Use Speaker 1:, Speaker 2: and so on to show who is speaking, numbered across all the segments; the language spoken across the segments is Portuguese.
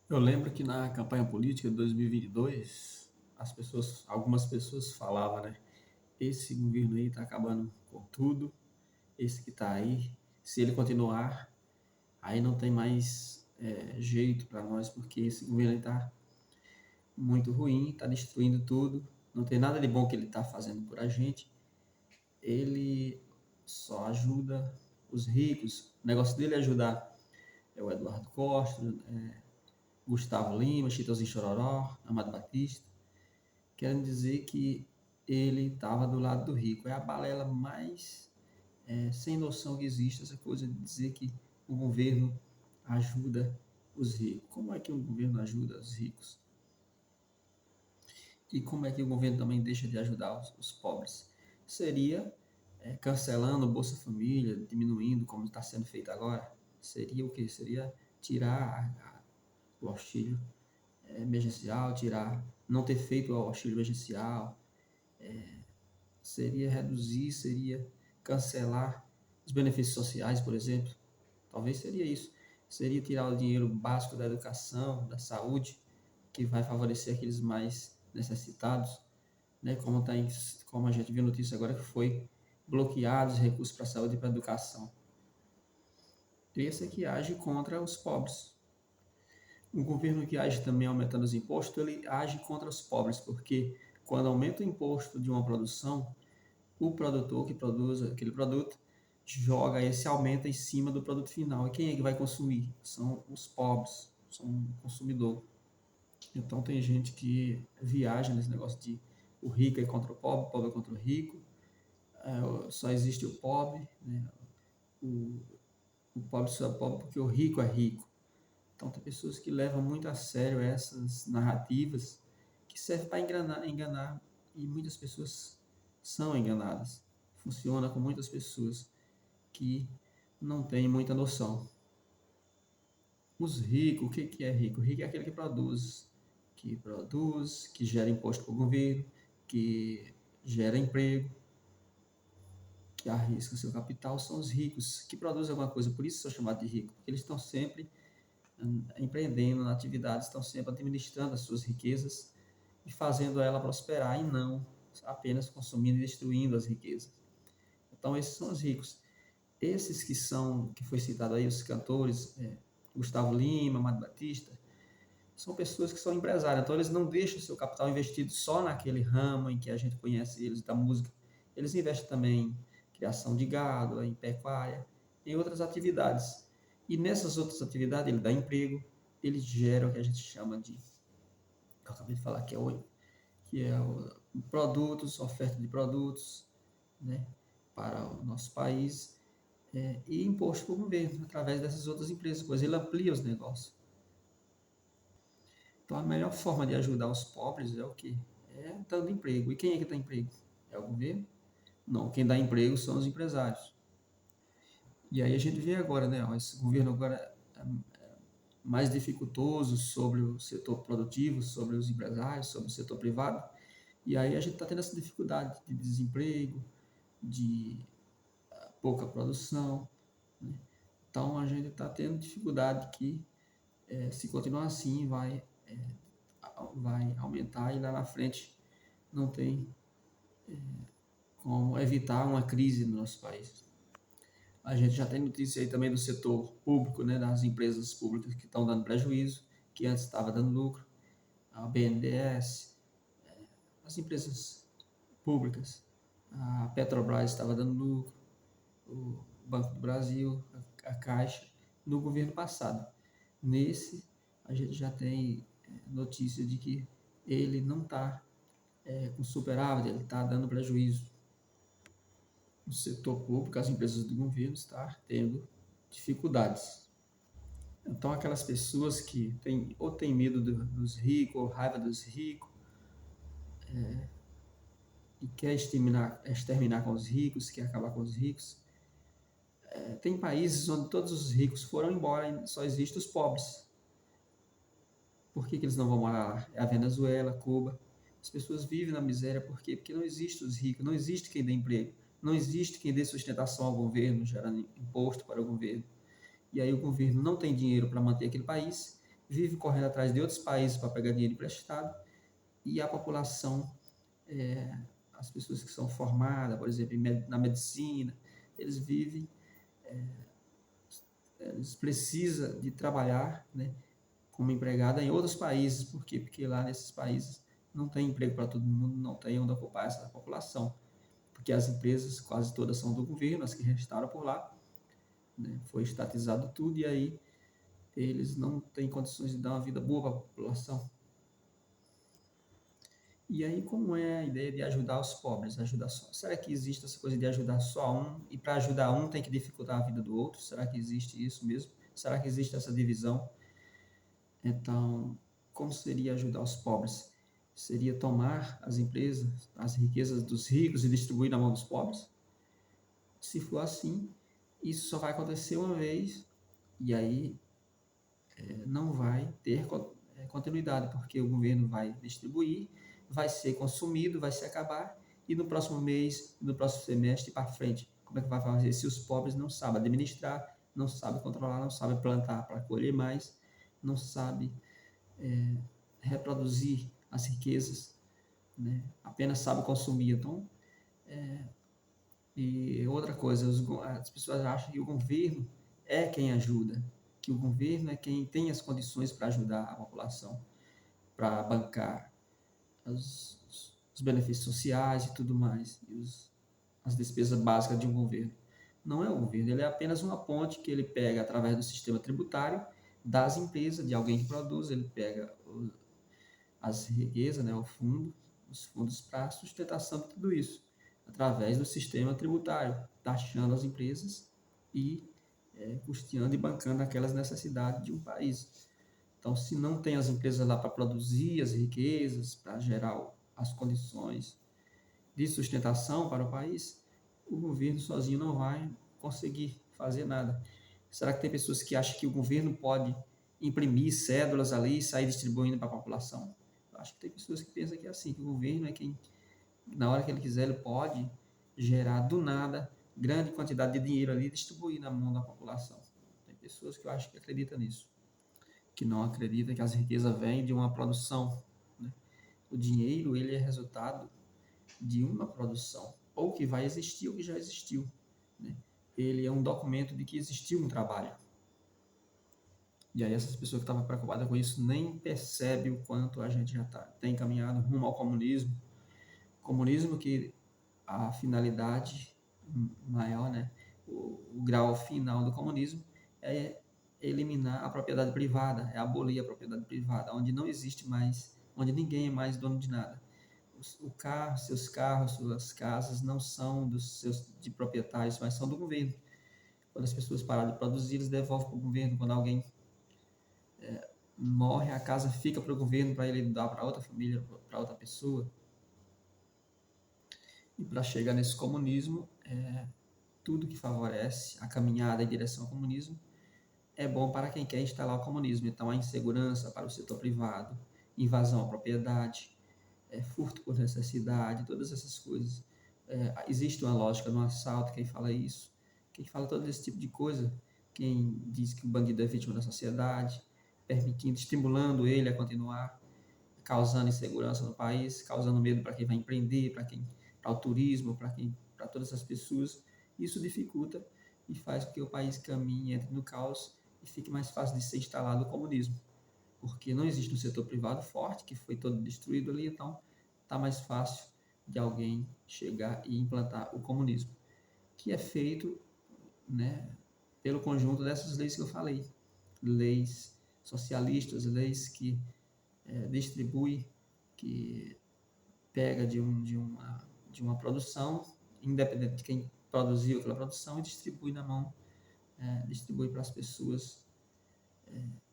Speaker 1: Eu lembro que na campanha política de 2022, algumas pessoas falavam, né? Esse governo aí tá acabando com tudo, esse que tá aí, se ele continuar, aí não tem mais jeito para nós, porque esse governo aí tá muito ruim, tá destruindo tudo, não tem nada de bom que ele tá fazendo por a gente. Ele só ajuda os ricos, o negócio dele é ajudar o Eduardo Costa, Gustavo Lima, Chitãozinho Chororó, Amado Batista, querendo dizer que ele estava do lado do rico. É a balela mais sem noção que existe, essa coisa de dizer que o governo ajuda os ricos. Como é que o governo ajuda os ricos? E como é que o governo também deixa de ajudar os pobres? Seria cancelando o Bolsa Família, diminuindo, como está sendo feito agora. Seria o quê? Seria tirar o auxílio emergencial, tirar, não ter feito o auxílio emergencial, seria reduzir, seria cancelar os benefícios sociais, por exemplo. Talvez seria isso. Seria tirar o dinheiro básico da educação, da saúde, que vai favorecer aqueles mais necessitados, né? Como a gente viu notícia agora que foi bloqueados os recursos para a saúde e para a educação. Esse é que age contra os pobres. Um governo que age também aumentando os impostos, ele age contra os pobres, porque quando aumenta o imposto de uma produção, o produtor que produz aquele produto joga esse aumento em cima do produto final. E quem é que vai consumir? São os pobres, são o consumidor. Então tem gente que viaja nesse negócio de o rico é contra o pobre é contra o rico, só existe o pobre, né? o, o pobre só é pobre porque o rico é rico. Então tem pessoas que levam muito a sério essas narrativas que servem para enganar e muitas pessoas são enganadas. Funciona com muitas pessoas que não têm muita noção. Os ricos, o que é rico? Rico é aquele que gera imposto para o governo, que gera emprego, que arrisca o seu capital, são os ricos que produzem alguma coisa. Por isso são chamados de ricos, porque eles estão sempre empreendendo na atividade, estão sempre administrando as suas riquezas e fazendo ela prosperar e não apenas consumindo e destruindo as riquezas. Então esses são os ricos. Esses que foi citado aí, os cantores, Gustavo Lima, Amado Batista, são pessoas que são empresários, então eles não deixam o seu capital investido só naquele ramo em que a gente conhece eles da música. Eles investem também em criação de gado, em pecuária, em outras atividades. E nessas outras atividades ele dá emprego, ele gera o que a gente chama de, eu acabei de falar que é o produtos, oferta de produtos, né, para o nosso país, e imposto para o governo através dessas outras empresas, pois ele amplia os negócios. Então a melhor forma de ajudar os pobres é o quê? É dando emprego. E quem é que dá emprego? É o governo? Não, quem dá emprego são os empresários. E aí a gente vê agora, né? Esse governo agora mais dificultoso sobre o setor produtivo, sobre os empresários, sobre o setor privado. E aí a gente está tendo essa dificuldade de desemprego, de pouca produção, né? Então a gente está tendo dificuldade que, se continuar assim, vai aumentar e lá na frente não tem como evitar uma crise no nosso país. A gente já tem notícia aí também do setor público, né, das empresas públicas que estão dando prejuízo, que antes estava dando lucro, a BNDES, as empresas públicas, a Petrobras estava dando lucro, o Banco do Brasil, a Caixa, no governo passado. Nesse, a gente já tem notícia de que ele não está com superávit, ele está dando prejuízo. O setor público, as empresas do governo estão tendo dificuldades. Então, aquelas pessoas que têm medo dos ricos, ou raiva dos ricos, e quer exterminar com os ricos, quer acabar com os ricos, tem países onde todos os ricos foram embora e só existem os pobres. Por que eles não vão morar lá? É a Venezuela, Cuba. As pessoas vivem na miséria por quê? Porque não existe os ricos, não existe quem dê emprego, não existe quem dê sustentação ao governo, gerando imposto para o governo. E aí o governo não tem dinheiro para manter aquele país vive correndo atrás de outros países para pegar dinheiro emprestado, e a população, as pessoas que são formadas, por exemplo, na medicina, eles vivem, eles precisam de trabalhar, né, como empregada em outros países. Por quê? Porque lá nesses países não tem emprego para todo mundo, não tem onde ocupar essa população, porque as empresas quase todas são do governo, as que restaram por lá, né, foi estatizado tudo, e aí eles não têm condições de dar uma vida boa para a população. E aí, como é a ideia de ajudar os pobres? Ajudar só? Será que existe essa coisa de ajudar só um, e para ajudar um tem que dificultar a vida do outro? Será que existe isso mesmo? Será que existe essa divisão? Então, como seria ajudar os pobres? Seria tomar as empresas, as riquezas dos ricos e distribuir na mão dos pobres? Se for assim, isso só vai acontecer uma vez, e aí não vai ter continuidade, porque o governo vai distribuir, vai ser consumido, vai se acabar, e no próximo mês, no próximo semestre para frente, como é que vai fazer se os pobres não sabem administrar, não sabem controlar, não sabem plantar para colher mais, não sabem reproduzir as riquezas, né? Apenas sabem consumir. Então, e outra coisa, as pessoas acham que o governo é quem ajuda, que o governo é quem tem as condições para ajudar a população, para bancar os benefícios sociais e tudo mais, e as despesas básicas de um governo. Não é o governo, ele é apenas uma ponte que ele pega através do sistema tributário das empresas, de alguém que produz, ele pega as riquezas, né, os fundos para sustentação de tudo isso, através do sistema tributário, taxando as empresas e custeando e bancando aquelas necessidades de um país. Então, se não tem as empresas lá para produzir as riquezas, para gerar as condições de sustentação para o país, o governo sozinho não vai conseguir fazer nada. Será que tem pessoas que acham que o governo pode imprimir cédulas ali e sair distribuindo para a população? Eu acho que tem pessoas que pensam que é assim, que o governo é quem, na hora que ele quiser, ele pode gerar do nada grande quantidade de dinheiro ali e distribuir na mão da população. Tem pessoas que eu acho que acreditam nisso, que não acreditam que as riquezas vêm de uma produção, né? O dinheiro, ele é resultado de uma produção, ou que vai existir ou que já existiu, né? Ele é um documento de que existiu um trabalho. E aí essas pessoas que estavam preocupadas com isso nem percebem o quanto a gente já tem caminhado rumo ao comunismo. Comunismo que a finalidade maior, né, o grau final do comunismo é eliminar a propriedade privada, é abolir a propriedade privada, onde não existe mais, onde ninguém é mais dono de nada. O carro, seus carros, suas casas não são dos seus de proprietários, mas são do governo. Quando as pessoas pararem de produzir, eles devolvem para o governo. Quando alguém morre, a casa fica para o governo para ele dar para outra família, para outra pessoa. E para chegar nesse comunismo, tudo que favorece a caminhada em direção ao comunismo é bom para quem quer instalar o comunismo. Então, a insegurança para o setor privado, invasão à propriedade, furto por necessidade, todas essas coisas. Existe uma lógica no assalto, quem fala isso, quem fala todo esse tipo de coisa, quem diz que o bandido é vítima da sociedade, permitindo, estimulando ele a continuar, causando insegurança no país, causando medo para quem vai empreender, para o turismo, para todas as pessoas. Isso dificulta e faz com que o país caminhe, entre no caos e fique mais fácil de ser instalado o comunismo, porque não existe um setor privado forte, que foi todo destruído ali, então está mais fácil de alguém chegar e implantar o comunismo, que é feito, né, pelo conjunto dessas leis que eu falei, leis socialistas, leis que distribui, que pega de uma produção, independente de quem produziu aquela produção, e distribui na mão, distribui para as pessoas,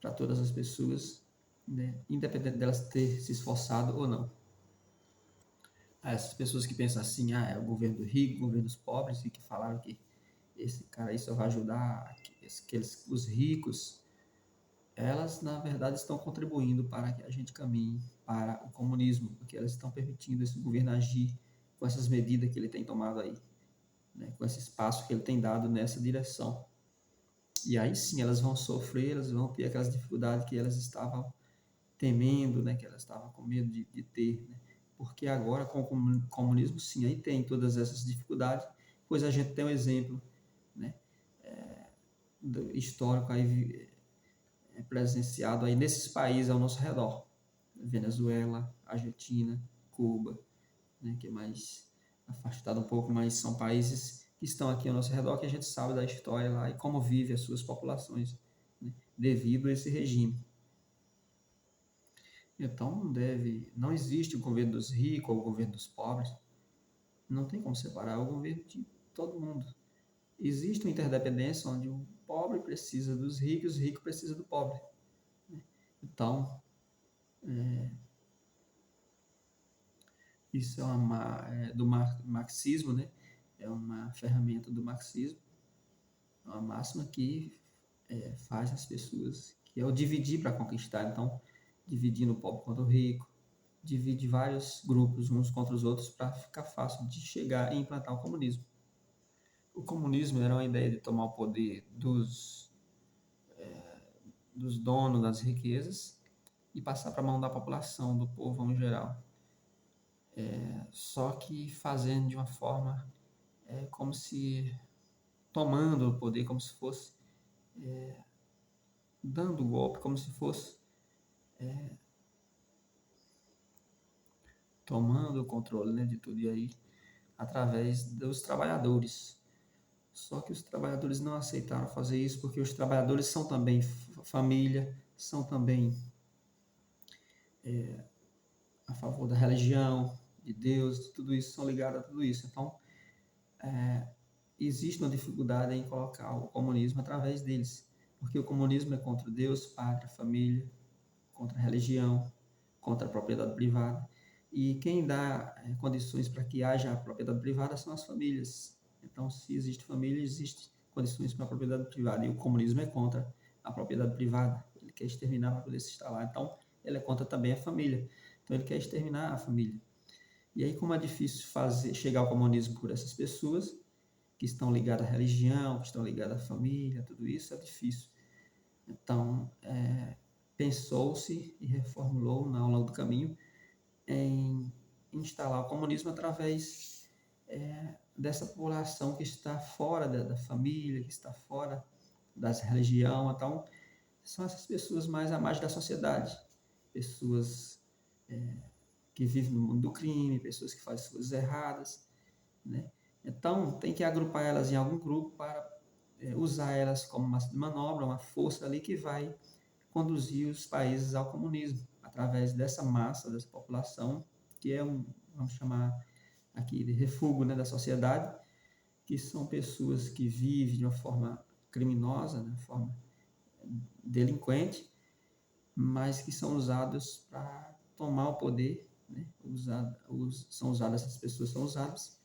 Speaker 1: para todas as pessoas, né, independente delas ter se esforçado ou não. Essas pessoas que pensam assim, é o governo do rico, o governo dos pobres, e que falaram que esse cara aí só vai ajudar os ricos, elas na verdade estão contribuindo para que a gente caminhe para o comunismo, porque elas estão permitindo esse governo agir com essas medidas que ele tem tomado aí, né, com esse espaço que ele tem dado nessa direção. E aí sim elas vão sofrer, elas vão ter aquelas dificuldades que elas estavam temendo, né, que elas estavam com medo de ter, né? Porque agora com o comunismo, sim, aí tem todas essas dificuldades, pois a gente tem um exemplo, né, histórico aí presenciado aí nesses países ao nosso redor, Venezuela, Argentina, Cuba, né, que é mais afastado um pouco, mas são países que estão aqui ao nosso redor, que a gente sabe da história lá e como vive as suas populações, né, devido a esse regime. Então não existe o governo dos ricos ou o governo dos pobres. Não tem como separar o governo de todo mundo. Existe uma interdependência onde o pobre precisa dos ricos, o rico precisa do pobre. Então, isso do marxismo, né? É uma ferramenta do marxismo, é uma máxima que faz as pessoas, que é o dividir para conquistar. Então, dividindo o pobre contra o rico, divide vários grupos uns contra os outros para ficar fácil de chegar e implantar o comunismo. O comunismo era uma ideia de tomar o poder dos donos das riquezas e passar para a mão da população, do povo em geral. Só que fazendo de uma forma como se tomando o poder, como se fosse dando o golpe, como se fosse tomando o controle, né, de tudo e aí através dos trabalhadores. Só que os trabalhadores não aceitaram fazer isso porque os trabalhadores são também família, são também a favor da religião, de Deus, de tudo isso, são ligados a tudo isso. Então, existe uma dificuldade em colocar o comunismo através deles, porque o comunismo é contra Deus, pátria, família, contra a religião, contra a propriedade privada. E quem dá condições para que haja a propriedade privada são as famílias. Então, se existe família, existe condições para a propriedade privada. E o comunismo é contra a propriedade privada. Ele quer exterminar para poder se instalar. Então, ele é contra também a família. Então, ele quer exterminar a família. E aí, como é difícil chegar ao comunismo por essas pessoas que estão ligadas à religião, que estão ligadas à família, tudo isso é difícil. Então, pensou-se e reformulou ao longo do caminho em instalar o comunismo através dessa população que está fora da família, que está fora das religião. Então, são essas pessoas mais à margem da sociedade, pessoas que vivem no mundo do crime, pessoas que fazem coisas erradas, né? Então, tem que agrupar elas em algum grupo para usar elas como massa de manobra, uma força ali que vai conduzir os países ao comunismo, através dessa massa, dessa população, que é vamos chamar aqui de refúgio, né, da sociedade, que são pessoas que vivem de uma forma criminosa, de uma forma delinquente, mas que são usados para tomar o poder, né? Essas pessoas são usadas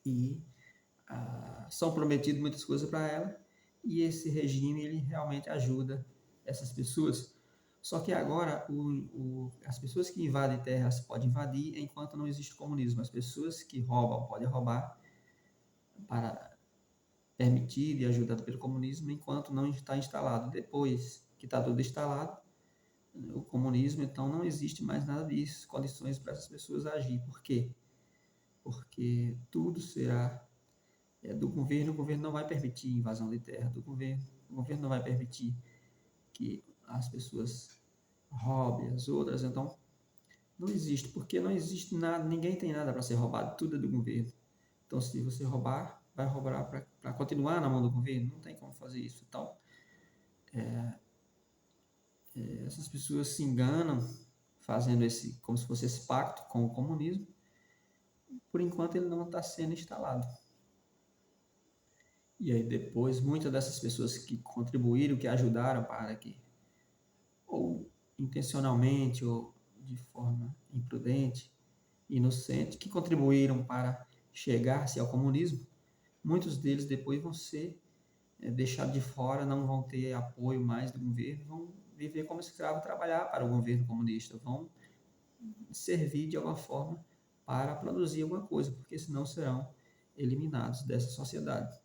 Speaker 1: e são prometidas muitas coisas para ela, e esse regime ele realmente ajuda essas pessoas. Só que agora as pessoas que invadem terras podem invadir enquanto não existe comunismo. As pessoas que roubam podem roubar para permitido e ajudado pelo comunismo enquanto não está instalado. Depois que está tudo instalado, o comunismo, então não existe mais nada disso, condições para essas pessoas agir. Por quê? Porque tudo será do governo. O governo não vai permitir invasão de terra do governo. O governo não vai permitir que as pessoas roubem as outras. Então, não existe, porque não existe nada, ninguém tem nada para ser roubado, tudo é do governo. Então, se você roubar, vai roubar para continuar na mão do governo, não tem como fazer isso. Então, essas pessoas se enganam fazendo como se fosse esse pacto com o comunismo. Por enquanto, ele não está sendo instalado. E aí depois, muitas dessas pessoas que contribuíram, que ajudaram para que, ou intencionalmente, ou de forma imprudente, inocente, que contribuíram para chegar-se ao comunismo, muitos deles depois vão ser deixados de fora, não vão ter apoio mais do governo, vão viver como escravo, trabalhar para o governo comunista, vão servir de alguma forma para produzir alguma coisa, porque senão serão eliminados dessa sociedade.